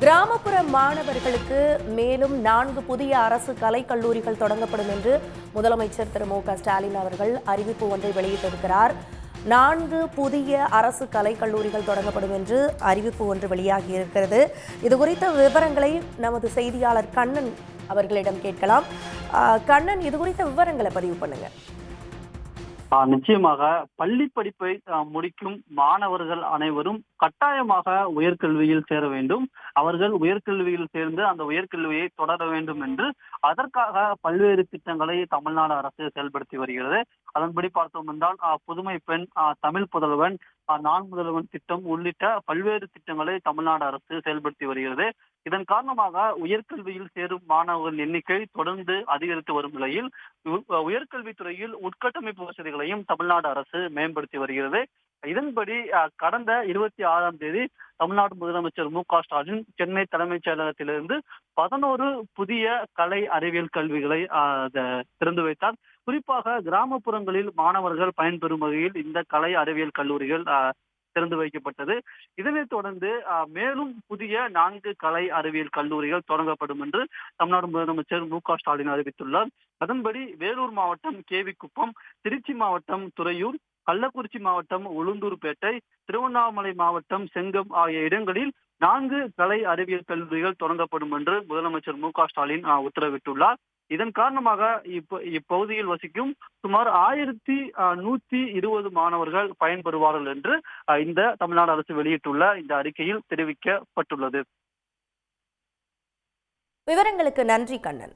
கிராமப்புற மாணவர்களுக்கு மேலும் 4 புதிய அரசு கலைக்கல்லூரிகள் தொடங்கப்படும் என்று முதலமைச்சர் திரு மு.க.ஸ்டாலின் அவர்கள் அறிவிப்பு ஒன்றை வெளியிட்டிருக்கிறார். 4 புதிய அரசு கலைக்கல்லூரிகள் தொடங்கப்படும் என்று அறிவிப்பு ஒன்று வெளியாகியிருக்கிறது. இது குறித்த விவரங்களை நமது செய்தியாளர் கண்ணன் அவர்களிடம் கேட்கலாம். கண்ணன், இது குறித்த விவரங்களை பதிவு பண்ணுங்க. நிச்சயமாக பள்ளி படிப்பை முடிக்கும் மாணவர்கள் அனைவரும் கட்டாயமாக உயர்கல்வியில் சேர வேண்டும். அவர்கள் உயர்கல்வியில் சேர்ந்து அந்த உயர்கல்வியை தொடர வேண்டும் என்று அதற்காக பல்வேறு திட்டங்களை தமிழ்நாடு அரசு செயல்படுத்தி வருகிறது. அதன்படி பார்த்தோம் என்றால் புதுமை பெண், தமிழ் புதல்வன், நான் முதல்வன் திட்டம் உள்ளிட்ட பல்வேறு திட்டங்களை தமிழ்நாடு அரசு செயல்படுத்தி வருகிறது. இதன் காரணமாக உயர்கல்வியில் சேரும் மாணவர்கள் எண்ணிக்கை தொடர்ந்து அதிகரித்து வரும் நிலையில் உயர்கல்வித்துறையில் உட்கட்டமைப்பு வசதிகளையும் தமிழ்நாடு அரசு மேம்படுத்தி வருகிறது. இதன்படி கடந்த 26ஆம் தேதி தமிழ்நாடு முதலமைச்சர் மு.க.ஸ்டாலின் சென்னை தலைமைச் செயலகத்திலிருந்து 11 புதிய கலை அறிவியல் கல்விகளை திறந்து வைத்தார். குறிப்பாக கிராமப்புறங்களில் மாணவர்கள் பயன்பெறும் வகையில் இந்த கலை அறிவியல் கல்லூரிகள் திறந்து வைக்கப்பட்டது. இதனைத் தொடர்ந்து மேலும் புதிய 4 கலை அறிவியல் கல்லூரிகள் தொடங்கப்படும் என்று தமிழ்நாடு முதலமைச்சர் மு.க.ஸ்டாலின் அறிவித்துள்ளார். அதன்படி வேலூர் மாவட்டம் கேவிக்குப்பம், திருச்சி மாவட்டம் துறையூர், கள்ளக்குறிச்சி மாவட்டம் உளுந்தூர்பேட்டை, திருவண்ணாமலை மாவட்டம் செங்கம் ஆகிய இடங்களில் 4 கலை அறிவியல் கல்லூரிகள் தொடங்கப்படும் என்று முதலமைச்சர் மு.க.ஸ்டாலின் உத்தரவிட்டுள்ளார். இதன் காரணமாக இப்பகுதியில் வசிக்கும் சுமார் 1120 மாணவர்கள் பயன்பெறுவார்கள் என்று இந்த தமிழ்நாடு அரசு வெளியிட்டுள்ள இந்த அறிக்கையில் தெரிவிக்கப்பட்டுள்ளது. விவரங்களுக்கு நன்றி கண்ணன்.